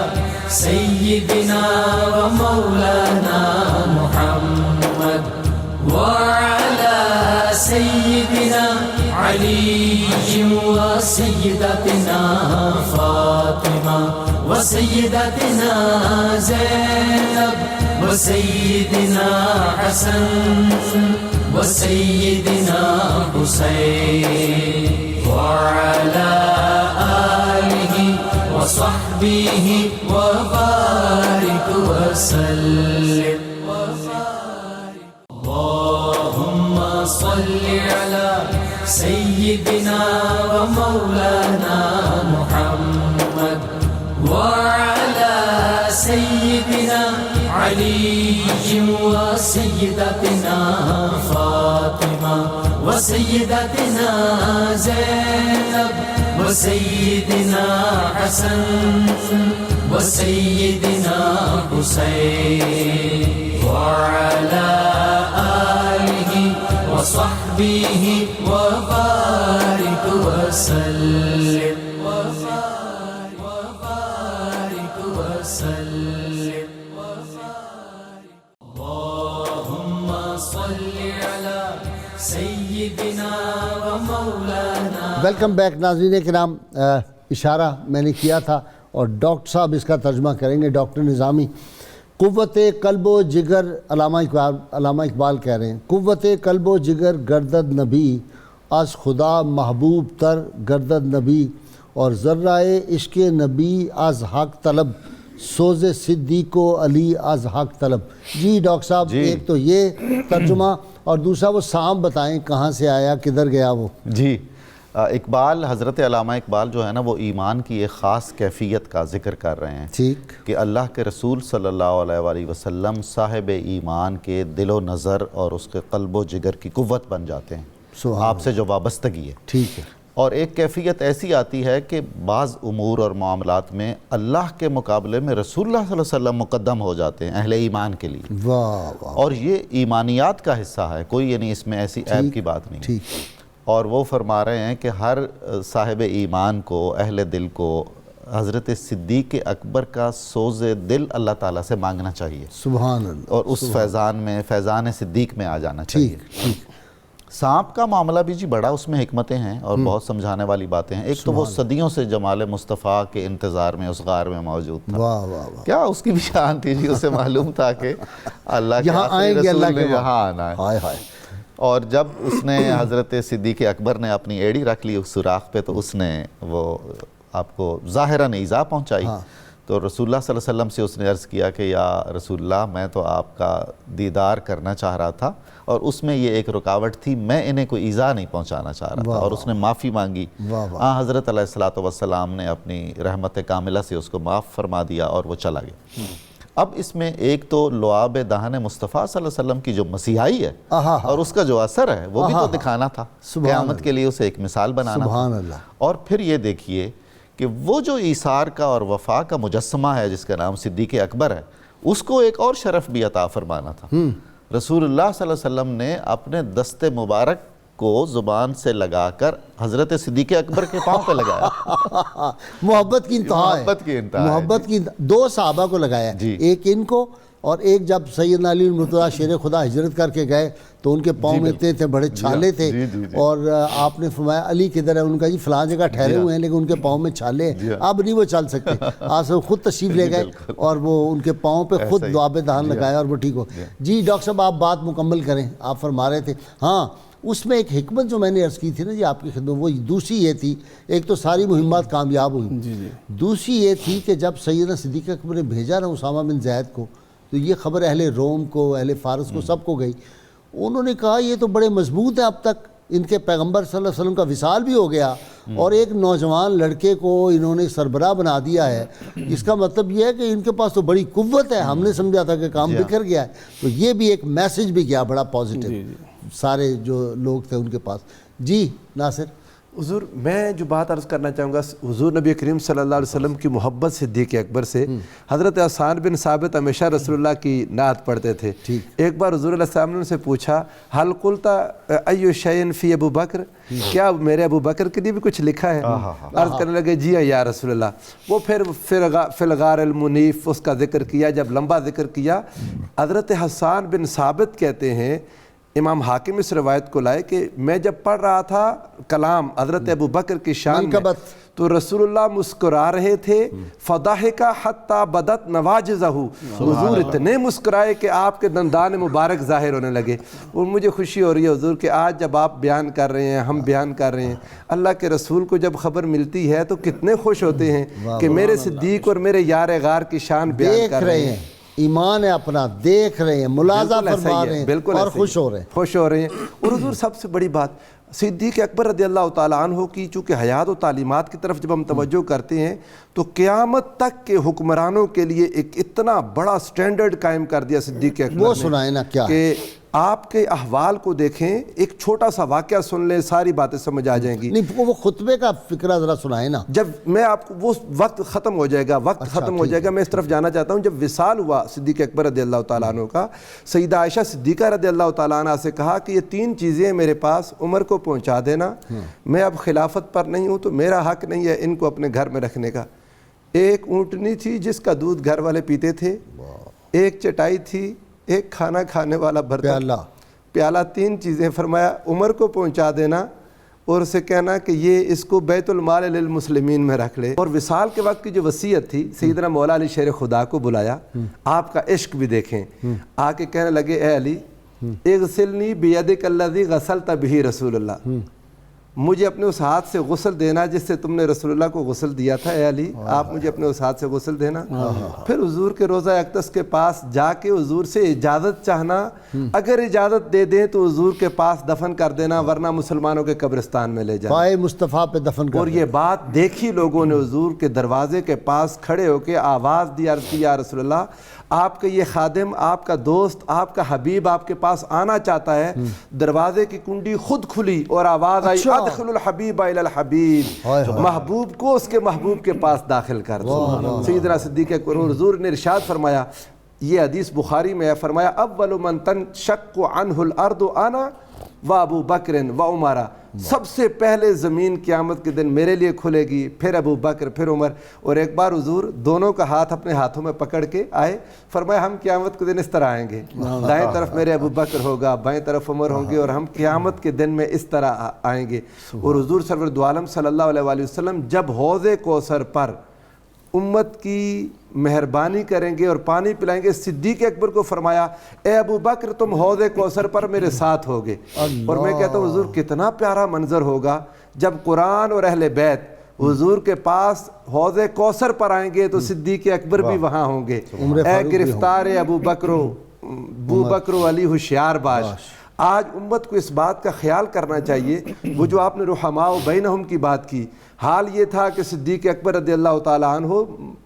سیدنا و مولانا محمد وعلی سیدنا علی و سیدتنا فاطمہ و سیدتنا زینب و سیدنا حسن و سیدنا حسین وعلی آلہ و صحبہ و بارک وسلم۔ اللہم صلی علی سیدنا و مولانا محمد وعلی سیدنا علی و سیدتنا فاطمہ و سیدتنا زینب و سیدنا حسن وسيدنا حسين وعلى آله وصحبه وبارك وسلم وبارك وسلم اللهم صل على سيدنا ومولانا. ویلکم بیک ناظرین کرام. اشارہ میں نے کیا تھا اور ڈاکٹر صاحب اس کا ترجمہ کریں گے. ڈاکٹر نظامی. قوت قلب و جگر، علامہ اقبال کہہ رہے ہیں، قوت قلب و جگر گردد نبی، از خدا محبوب تر گردد نبی، اور ذرہ عشق نبی از حق طلب، سوز صدیق و علی از حق طلب. جی ڈاکٹر صاحب، ایک تو یہ ترجمہ اور دوسرا وہ سام بتائیں کہاں سے آیا، کدھر گیا وہ. جی اقبال، حضرت علامہ اقبال جو ہے نا، وہ ایمان کی ایک خاص کیفیت کا ذکر کر رہے ہیں. ٹھیک. کہ اللہ کے رسول صلی اللہ علیہ وآلہ وسلم صاحب ایمان کے دل و نظر اور اس کے قلب و جگر کی قوت بن جاتے ہیں آپ سے جو وابستگی ہے. ٹھیک ہے. اور ایک کیفیت ایسی آتی ہے کہ بعض امور اور معاملات میں اللہ کے مقابلے میں رسول اللہ صلی اللہ علیہ وسلم مقدم ہو جاتے ہیں اہل ایمان کے لیے. واہ واہ. اور یہ ایمانیات کا حصہ ہے، کوئی یعنی اس میں ایسی عیب کی بات نہیں. ٹھیک. اور وہ فرما رہے ہیں کہ ہر صاحب ایمان کو، اہل دل کو، حضرت صدیق اکبر کا سوز دل اللہ تعالیٰ سے مانگنا چاہیے. سبحان اللہ. اور اس فیضان میں، فیضان صدیق میں آ جانا چاہیے. سانپ کا معاملہ بھی جی بڑا اس میں حکمتیں ہیں اور بہت سمجھانے والی باتیں ہیں. ایک تو وہ صدیوں سے جمال مصطفیٰ کے انتظار میں اس غار میں موجود تھا. واہ واہ واہ. کیا اس کی بھی شان تھی جی، اسے معلوم تھا کہ اللہ کے یہاں آئیں گے، رسول اللہ نے کے یہاں آنا ہے. ہائے ہائے. اور جب اس نے حضرت صدیق اکبر نے اپنی ایڑی رکھ لی اس سوراخ پہ، تو اس نے وہ آپ کو ظاہراً ایذا پہنچائی. تو رسول اللہ صلی اللہ علیہ وسلم سے اس نے عرض کیا کہ یا رسول اللہ، میں تو آپ کا دیدار کرنا چاہ رہا تھا اور اس میں یہ ایک رکاوٹ تھی، میں انہیں کوئی ایذا نہیں پہنچانا چاہ رہا تھا. اور اس نے معافی مانگی. حضرت علیہ السلام نے اپنی رحمت کاملہ سے اس کو معاف فرما دیا اور وہ چلا گیا. اب اس میں ایک تو لعاب دہن مصطفیٰ صلی اللہ علیہ وسلم کی جو مسیحائی ہے اور اس کا جو اثر ہے وہ بھی تو دکھانا تھا، قیامت کے لیے اسے ایک مثال بنانا تھا. اور پھر یہ دیکھیے کہ وہ جو ایثار کا اور وفا کا مجسمہ ہے جس کا نام صدیق اکبر ہے، اس کو ایک اور شرف بھی عطا فرمانا تھا. رسول اللہ صلی اللہ علیہ وسلم نے اپنے دست مبارک کو زبان سے لگا کر حضرت صدیق اکبر کے پاؤں پہ لگایا. محبت کی انتہا ہے. محبت کی دو صحابہ کو لگایا. ایک ان کو، اور ایک جب سیدنا علی المرتضیٰ شیر خدا ہجرت کر کے گئے تو ان کے پاؤں میں اتنے تھے، بڑے چھالے تھے. اور آپ نے فرمایا علی کدھر ہے؟ ان کا جی فلاں جگہ ٹھہرے ہوئے ہیں لیکن ان کے پاؤں میں چھالے ہیں، اب نہیں وہ چل سکتے. آپ سے خود تشریف لے گئے اور وہ ان کے پاؤں پہ خود لعاب دہن لگایا اور وہ ٹھیک ہو. جی ڈاکٹر صاحب آپ بات مکمل کریں. آپ فرما رہے تھے ہاں اس میں ایک حکمت جو میں نے عرض کی تھی نا جی آپ کی خدمت، وہ دوسری یہ تھی، ایک تو ساری مہمات کامیاب ہوئی. دوسری یہ تھی کہ جب سیدنا صدیق اکبر نے بھیجا نا اسامہ بن زید کو، تو یہ خبر اہل روم کو، اہل فارس کو، سب کو گئی. انہوں نے کہا یہ تو بڑے مضبوط ہیں، اب تک ان کے پیغمبر صلی اللہ علیہ وسلم کا وصال بھی ہو گیا اور ایک نوجوان لڑکے کو انہوں نے سربراہ بنا دیا ہے. اس کا مطلب یہ ہے کہ ان کے پاس تو بڑی قوت ہے، ہم نے سمجھا تھا کہ کام بکھر گیا ہے. تو یہ بھی ایک میسج بھی گیا بڑا پازیٹیو سارے جو لوگ تھے ان کے پاس. جی ناصر. حضور میں جو بات عرض کرنا چاہوں گا، حضور نبی کریم صلی اللہ علیہ وسلم کی محبت صدیق اکبر سے حضرت حسان بن ثابت ہمیشہ رسول اللہ کی نعت پڑھتے تھے. ایک بار حضور علیہ السلام نے ان سے پوچھا حل قلت ایو شیء فی ابو بکر، کیا میرے ابو بکر کے لیے بھی کچھ لکھا ہے؟ عرض کرنے لگے جی یا رسول اللہ. وہ پھر فی الغار المنیف اس کا ذکر کیا. جب لمبا ذکر کیا، حضرت حسان بن ثابت کہتے ہیں، امام حاکم اس روایت کو لائے کہ میں جب پڑھ رہا تھا کلام حضرت ابو بکر کی شان میں تو رسول اللہ مسکرا رہے تھے. فضحک حتی بدت نواجزہ، حضور اتنے مسکرائے کہ آپ کے دندان مبارک ظاہر ہونے لگے. اور مجھے خوشی ہو رہی ہے حضور کہ آج جب آپ بیان کر رہے ہیں، ہم بیان کر رہے ہیں، اللہ کے رسول کو جب خبر ملتی ہے تو کتنے خوش ہوتے ہیں کہ میرے صدیق اور میرے یار غار کی شان بیان کر رہے ہیں. ایمان ہے اپنا، دیکھ رہے ہیں، ملاحظہ فرما رہے ہیں اور خوش ہو رہے ہیں. اور حضور سب سے بڑی بات صدیق اکبر رضی اللہ تعالیٰ عنہ کی چونکہ حیات و تعلیمات کی طرف جب ہم توجہ کرتے ہیں تو قیامت تک کے حکمرانوں کے لیے ایک اتنا بڑا سٹینڈرڈ قائم کر دیا صدیق اکبر نے. وہ سنائیں نا کیا کہ آپ کے احوال کو دیکھیں، ایک چھوٹا سا واقعہ سن لیں، ساری باتیں سمجھ آ جائیں گی۔ نہیں وہ خطبے کا فکرہ ذرا سنائیں نا۔ جب میں آپ کو وہ وقت ختم ہو جائے گا، ختم ہو جائے گا، میں اس طرف جانا چاہتا ہوں۔ جب وصال ہوا صدیق اکبر رضی اللہ تعالیٰ عنہ کا، سیدہ عائشہ صدیقہ رضی اللہ تعالیٰ عنہ سے کہا کہ یہ 3 چیزیں میرے پاس، عمر کو پہنچا دینا، میں اب خلافت پر نہیں ہوں تو میرا حق نہیں ہے ان کو اپنے گھر میں رکھنے کا۔ ایک اونٹنی تھی جس کا دودھ گھر والے پیتے تھے، ایک چٹائی تھی، ایک کھانا کھانے والا برتن، پیالہ 3 چیزیں۔ فرمایا عمر کو پہنچا دینا اور اسے کہنا کہ یہ اس کو بیت المال للمسلمین میں رکھ لے۔ اور وصال کے وقت کی جو وصیت تھی، سیدنا مولا علی شیر خدا کو بلایا، آپ کا عشق بھی دیکھیں، آ کے کہنے لگے اے علی اغسلنی بیدک الذی غسلت بہ رسول اللہ، مجھے اپنے اس ہاتھ سے غسل دینا جس سے تم نے رسول اللہ کو غسل دیا تھا، اے علی آپ مجھے اپنے اس ہاتھ سے غسل دینا۔ پھر حضور کے روضہ اقدس کے پاس جا کے حضور سے اجازت چاہنا، اگر اجازت دے دیں تو حضور کے پاس دفن کر دینا، ورنہ مسلمانوں کے قبرستان میں لے جانا، پائے مصطفیٰ پہ دفن کر۔ اور یہ بات دیکھی لوگوں نے، حضور کے دروازے کے پاس کھڑے ہو کے آواز دی، عرض کی یا رسول اللہ آپ کا یہ خادم، آپ کا دوست، آپ کا حبیب آپ کے پاس آنا چاہتا ہے۔ دروازے کی کنڈی خود کھلی اور آواز آئی ادخل الحبیب الی الحبیب، محبوب کو اس کے محبوب کے پاس داخل کر دو۔ سیدنا صدیق اکبر، حضور نے ارشاد فرمایا، یہ حدیث بخاری میں ہے، فرمایا اول من تنشق عنہ الارض انا و ابو بکر و عمر، سب سے پہلے زمین قیامت کے دن میرے لیے کھلے گی، پھر ابو بکر، پھر عمر۔ اور ایک بار حضور دونوں کا ہاتھ اپنے ہاتھوں میں پکڑ کے آئے، فرمایا ہم قیامت کے دن اس طرح آئیں گے، دائیں طرف میرے ابو بکر ہوگا، بائیں طرف عمر ہوں گے، اور ہم قیامت کے دن میں اس طرح آئیں گے۔ اور حضور سرور دو عالم صلی اللہ علیہ وآلہ وسلم جب حوض کوثر پر امت کی مہربانی کریں گے اور پانی پلائیں گے، صدیق اکبر کو فرمایا اے ابو بکر تم حوض کوثر پر میرے ساتھ ہوگے۔ اور میں کہتا ہوں حضور کتنا پیارا منظر ہوگا جب قرآن اور اہل بیت حضور کے پاس حوض کوثر پر آئیں گے تو صدیق اکبر بھی وہاں ہوں گے۔ اے گرفتار ابو بکر علی ہوشیار باش۔ آج امت کو اس بات کا خیال کرنا چاہیے، وہ جو آپ نے رحماء بینہم کی بات کی، حال یہ تھا کہ صدیق اکبر رضی اللہ تعالیٰ عنہ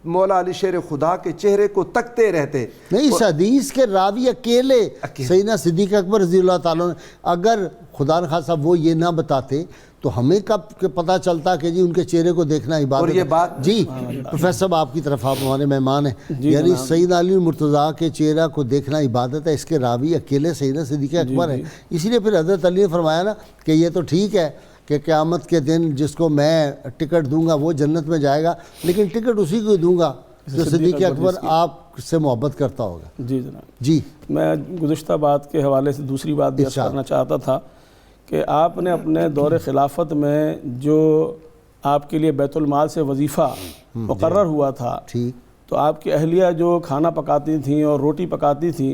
مولا علی شیر خدا کے چہرے کو تکتے رہتے۔ نہیں، اس حدیث کے راوی اکیلے سیدنا صدیق اکبر رضی اللہ تعالیٰ عنہ، اگر خدا نخواستہ وہ یہ نہ بتاتے تو ہمیں کب پتہ چلتا کہ جی ان کے چہرے کو دیکھنا عبادت اور یہ بات جی پروفیسر صاحب آپ کی طرف، آپ ہمارے مہمان ہیں، یعنی سیدنا علی مرتضیٰ کے چہرہ کو دیکھنا عبادت ہے، اس کے راوی اکیلے سیدنا صدیق اکبر ہیں۔ اسی لیے پھر حضرت علی نے فرمایا نا کہ یہ تو ٹھیک ہے کہ قیامت کے دن جس کو میں ٹکٹ دوں گا وہ جنت میں جائے گا، لیکن ٹکٹ اسی کو دوں گا جو صدیق اکبر آپ سے محبت کرتا ہوگا۔ جی جناب، جی میں گزشتہ بات کے حوالے سے دوسری بات بھی عرض کرنا چاہتا تھا کہ آپ نے اپنے دور خلافت میں جو آپ کے لیے بیت المال سے وظیفہ مقرر ہوا تھا، تو آپ کی اہلیہ جو کھانا پکاتی تھیں اور روٹی پکاتی تھیں،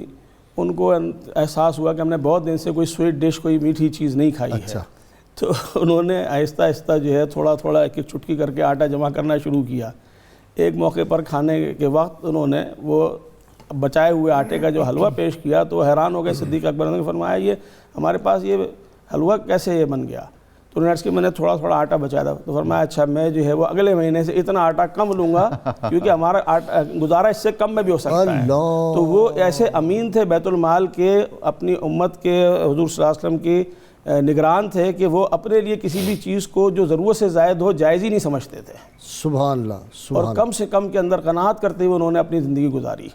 ان کو احساس ہوا کہ ہم نے بہت دن سے کوئی سویٹ ڈش، کوئی میٹھی چیز نہیں کھائی ہے، تو انہوں نے آہستہ آہستہ جو ہے تھوڑا تھوڑا ایک ایک چٹکی کر کے آٹا جمع کرنا شروع کیا۔ ایک موقع پر کھانے کے وقت انہوں نے وہ بچائے ہوئے آٹے کا جو حلوہ پیش کیا تو حیران ہو گئے۔ صدیق اکبر نے فرمایا یہ ہمارے پاس یہ حلوہ کیسے یہ بن گیا؟ تو انہوں نے عرض کہ میں نے تھوڑا تھوڑا آٹا بچایا تھا۔ تو فرمایا اچھا میں جو ہے وہ اگلے مہینے سے اتنا آٹا کم لوں گا کیونکہ ہمارا گزارا اس سے کم میں بھی ہو سکتا ہے۔ تو وہ ایسے امین تھے بیت المال کے، اپنی امت کے، حضور صلی اللہ علیہ وسلم کی نگران تھے کہ وہ اپنے لیے کسی بھی چیز کو جو ضرورت سے زائد ہو جائز ہی نہیں سمجھتے تھے۔ سبحان اللہ، اور کم سے کم کے اندر قناعت کرتے ہوئے انہوں نے اپنی زندگی گزاری۔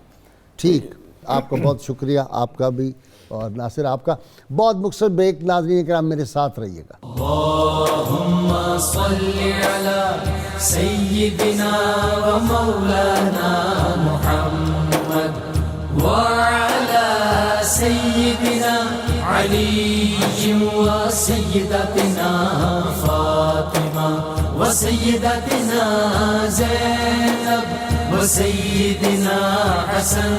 ٹھیک، آپ کا بہت شکریہ، آپ کا بھی اور ناصر آپ کا۔ بہت مختصر بریک، ناظرین کرام میرے ساتھ رہیے گا۔ اللہم صلی علی سیدنا و مولانا محمد وعلی سیدنا علی و سیدتنا فاطمہ و سیدتنا زینب و سیدنا حسن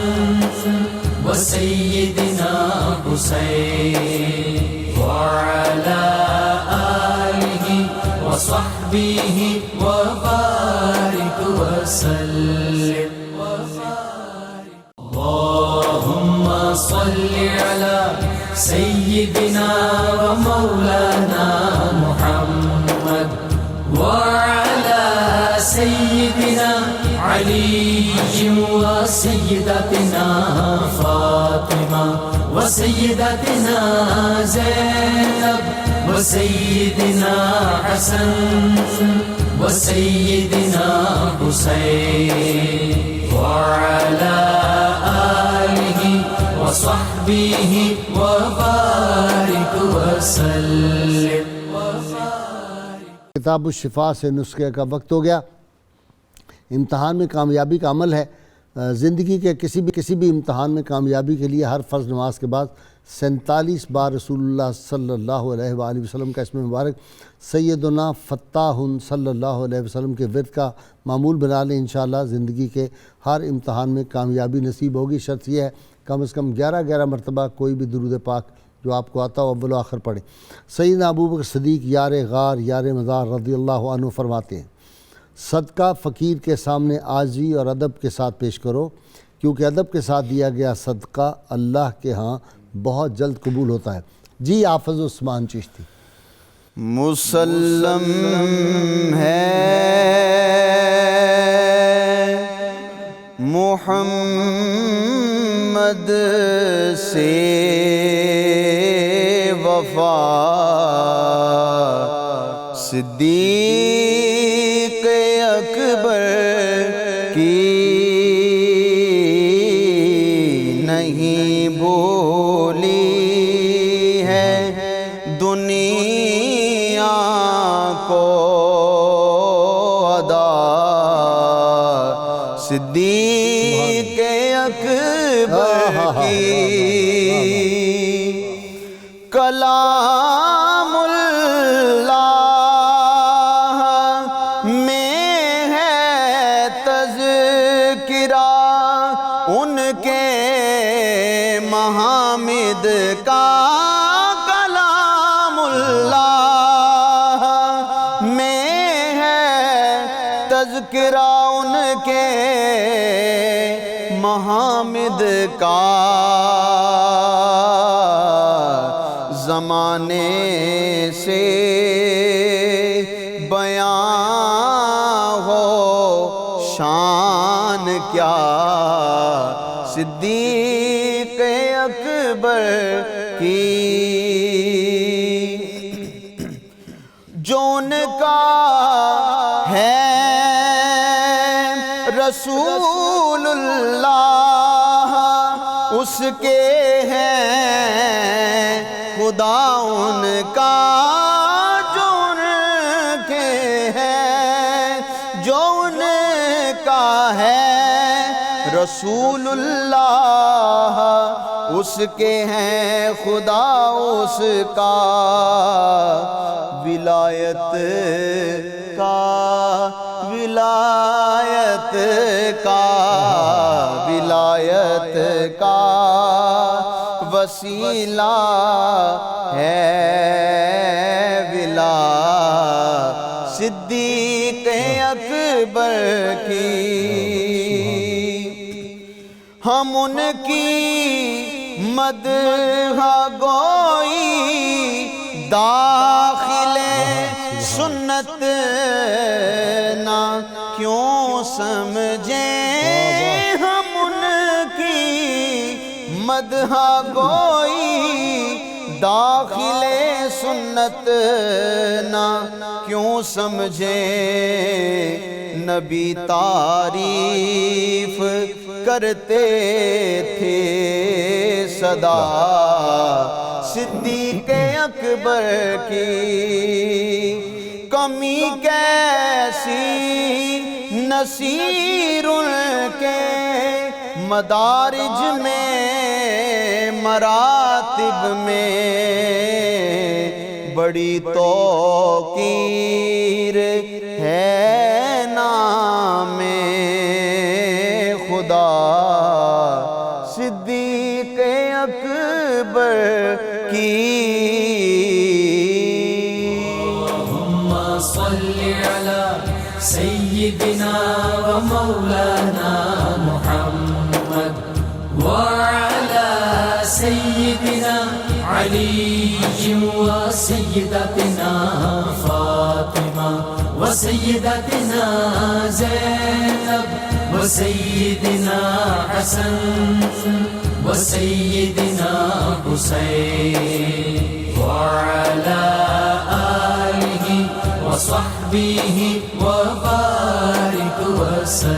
و سیدنا حسین وعلی آلہ و صحبہ و بارک وسلم۔ اللہم صلی علی سیدنا و مولانا محمد وعلی سیدنا علی و سیدتنا فاطمہ و وسيدتنا زينب وسيدنا حسن وسيدنا حسين وعلى آله وصحبه وبارك وسلم. کتاب الشفا سے نسخے کا وقت ہو گیا. امتحان میں کامیابی کا عمل ہے. زندگی کے کسی بھی امتحان میں کامیابی کے لیے ہر فرض نماز کے بعد 47 بار رسول اللہ صلی اللہ علیہ وآلہ وسلم کا اسم مبارک سیدنا فتاح صلی اللہ علیہ وسلم کے ورد کا معمول بنا لیں. انشاءاللہ زندگی کے ہر امتحان میں کامیابی نصیب ہوگی. شرط یہ ہے کم از کم 11 مرتبہ کوئی بھی درود پاک جو آپ کو آتا ہو اول و آخر پڑھیں. سیدنا ابوبکر صدیق یار غار یار مزار رضی اللہ عنہ فرماتے ہیں صدقہ فقیر کے سامنے عاجزی اور ادب کے ساتھ پیش کرو کیونکہ ادب کے ساتھ دیا گیا صدقہ اللہ کے ہاں بہت جلد قبول ہوتا ہے. جی حافظ عثمان چشتی. مسلم ہے محمد سے وفا صدیق اکبر کی نہیں بھولی ہے دنیا کو ادا صدیق اکبر کی کلام اللہ میں ہے تذکرہ ان کے محامد کا کلام اللہ میں ہے تذکرہ ان کے محامد کا زمانے سے بیان ہو شان کیا صدیق اکبر کی جو ان کا ہے رسول اللہ اس کے ہیں خدا ان کا جو ان کے ہیں جو ان کا ہے رسول اللہ اس کے ہیں خدا اس کا ولایت کا وسیلہ ہے ولا صدیق اکبر کی ہم ان کی مدح گوئی داخل سنت نہ کیوں سمجھیں ہم ان کی مدح گوئی داخل سنت نہ کیوں سمجھیں نبی تعریف کرتے تھے صدا صدیق اکبر کی کمی کیسی نصیر ان کے مدارج میں مراتب میں بڑی توقیر ہے نام خدا صدیق اکبر کی اللهم صل على سيدنا ومولانا محمد وعلى سيدنا علي وسيدتنا فاطمة وسيدتنا زينب وسيدنا حسن وسيدنا حسين وعلى آله وصحبه وبارك وسلم.